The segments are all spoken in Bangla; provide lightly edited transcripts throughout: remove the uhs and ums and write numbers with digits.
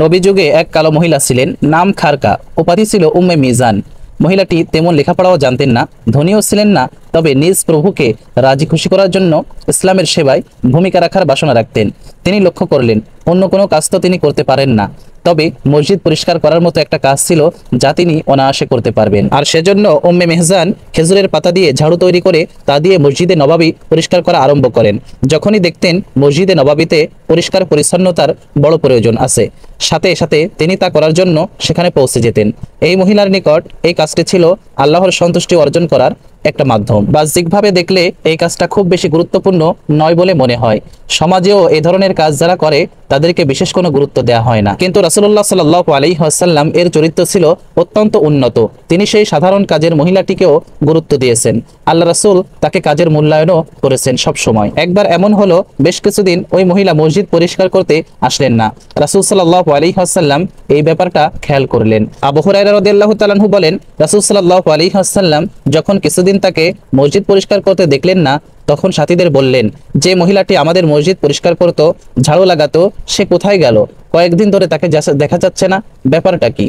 নবী যুগে এক কালো মহিলা ছিলেন, নাম খারকা, উপাধি ছিল উম্মে মিজান। মহিলাটি তেমন লেখাপড়াও জানতেন না, ধনীও ছিলেন না, তবে নিজ প্রভুকে রাজি খুশি করার জন্য ইসলামের সেবায় ভূমিকা রাখার বাসনা রাখতেন। তিনি লক্ষ্য করলেন অন্য কোনো কাজ তো তিনি করতে পারেন না, তবে মসজিদ পরিষ্কার করার মতো একটা কাজ ছিল যা তিনি অনায়াসে করতে পারবেন। আর সেজন্য উম্মে মেহজান খেজুরের পাতা দিয়ে ঝাড়ু তৈরি করে তা দিয়ে মসজিদে নবাবী পরিষ্কার করা আরম্ভ করেন। যখনই দেখতেন মসজিদে নবাবীতে পরিষ্কার পরিচ্ছন্নতার বড় প্রয়োজন আছে, সাথে সাথে তিনি তা করার জন্য সেখানে পৌঁছে যেতেন। এই মহিলার নিকট এই কাজটি ছিল আল্লাহর সন্তুষ্টি অর্জন করার একটা মাধ্যম। বাহ্যিকভাবে দেখলে এই কাজটা খুব বেশি গুরুত্বপূর্ণ নয় বলে মনে হয়। সমাজেও এই ধরনের কাজ যারা করে তাদেরকে বিশেষ কোনো গুরুত্ব দেওয়া হয় না, কিন্তু রাসূলুল্লাহ সাল্লাল্লাহু আলাইহি ওয়াসাল্লাম এর চরিত্র ছিল অত্যন্ত উন্নত। তিনি সেই সাধারণ কাজের মহিলাটিকেও গুরুত্ব দিয়েছেন। আল্লাহ রাসূল তাকে কাজের মূল্যায়নও করেছেন সব সময়। একবার এমন হলো, বেশ কিছুদিন ওই মহিলা মসজিদ পরিষ্কার করতে আসলেন না। রাসূল সাল্লাল্লাহু আলাইহি ওয়াসাল্লাম এই ব্যাপারটা খেয়াল করলেন। আবু হুরায়রা রাদিয়াল্লাহু তাআলা আনহু বলেন, রাসূল সাল্লাল্লাহু আলাইহি ওয়াসাল্লাম যখন কিছুদিন তাকে মসজিদ পরিষ্কার করতে দেখলেন না, তখন সাথীদের বললেন, যে মহিলাটি আমাদের মসজিদ পরিষ্কার করত, ঝাড়ু লাগাতো, সে কোথায় গেল? কয়েকদিন ধরে তাকে দেখা যাচ্ছে না, ব্যাপারটা কি?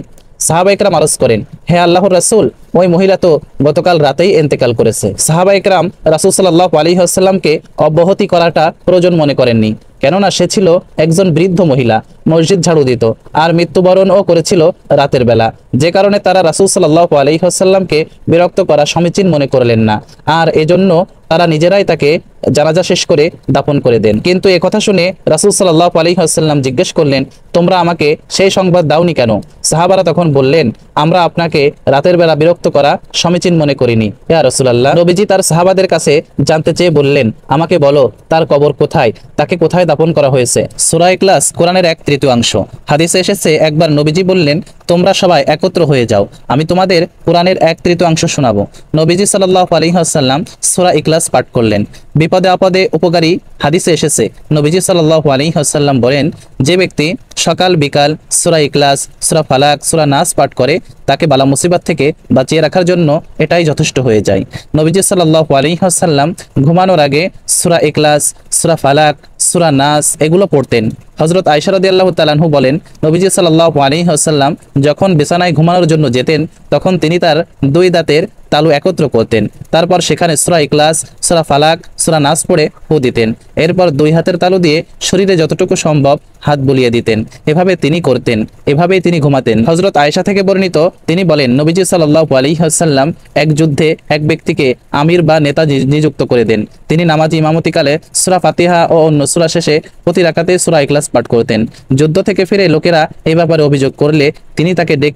সাহাবা ইকরাম আরজ করেন, হে আল্লাহর রাসূল, ওই মহিলা তো গতকাল রাতেই ইন্তেকাল করেছে। সাহাবা ইকরাম রাসূল সাল্লাল্লাহু আলাইহি ওয়াসাল্লামকে অব্যাহতি করাটা প্রয়োজন মনে করেননি, কেননা সে ছিল একজন বৃদ্ধ মহিলা, মসজিদ ঝাড়ু দিত আর মৃত্যুবরণও করেছিল রাতের বেলা, যে কারণে তারা রাসূল সাল্লাল্লাহু আলাইহি ওয়াসাল্লামকে বিরক্ত করা সমীচীন মনে করলেন না, আর এজন্য তারা নিজেরাই তাকে জানাজা শেষ করে দাফন করে দেন। কিন্তু একথা শুনে রাসূল সাল্লাল্লাহু আলাইহি ওয়াসাল্লাম জিজ্ঞেস করলেন, তোমরা আমাকে সেই সংবাদ দাওনি কেন? সাহাবারা তখন বললেন, আমরা আপনাকে রাতের বেলা বিরক্ত করা সমীচীন মনে করিনি ইয়া রাসূলুল্লাহ। নবীজি তার সাহাবাদের কাছে জানতে চেয়ে বললেন, আমাকে বলো তার কবর কোথায়, তাকে কোথায় দাফন করা হয়েছে? সূরা ইখলাস কোরআনের 1/3 হাদিসে এসেছে, একবার নবীজি বললেন, তোমরা সবাই একত্র হয়ে যাও, আমি তোমাদের কোরআনের 1/3 শোনাবো। নবীজি সাল্লাল্লাহু আলাইহি ওয়াসাল্লাম সূরা ইখলাস পাঠ করলেন। বিপদে আপদে উপকারী হাদিসে এসেছে, নবীজি সাল্লাল্লাহু আলাইহি ওয়াসাল্লাম বলেন, যে ব্যক্তি সকাল বিকাল সূরা ইখলাস, সূরা ফালাক, সূরা নাস পাঠ করে, তাকে বালা মুসিবত থেকে বাঁচিয়ে রাখার জন্য এটাই যথেষ্ট হয়ে যায়। নবীজি সাল্লাল্লাহু আলাইহি ওয়াসাল্লাম ঘুমানোর আগে সূরা ইখলাস, সূরা ফালাক, সূরা নাস এগুলো পড়তেন। হযরত আয়েশা রাদিয়াল্লাহু তাআলা আনহা বলেন, নবীজি সাল্লাল্লাহু আলাইহি ওয়াসাল্লাম যখন বিছানায় ঘুমানোর জন্য যেতেন, তখন তিনি তার দুই দাঁতের তালু একত্র করতেন, তারপর সেখানে সূরা ইখলাস, সূরা ফালাক, সূরা নাস পড়ে ফু দিতেন, এরপর দুই হাতের তালু দিয়ে শরীরে যতটুকু সম্ভব হাত বুলিয়ে দিতেন। এভাবে তিনি করতেন, এভাবেই তিনি ঘুমাতেন। হযরত আয়েশা থেকে বর্ণিত, তিনি বলেন, নবীজি সাল্লাল্লাহু আলাইহি ওয়াসাল্লাম এক যুদ্ধে এক ব্যক্তিকে আমির বা নেতা নিযুক্ত করে দেন। তিনি নামাজ ইমামতিকালে সূরা ফাতিহা ও অন্য সূরা শেষে প্রতি রাকাতে সূরা ইখলাস পাঠ করতেন। যুদ্ধ থেকে ফিরে লোকেরা এই ব্যাপারে অভিযোগ করলে তিনি তাকে ডেকে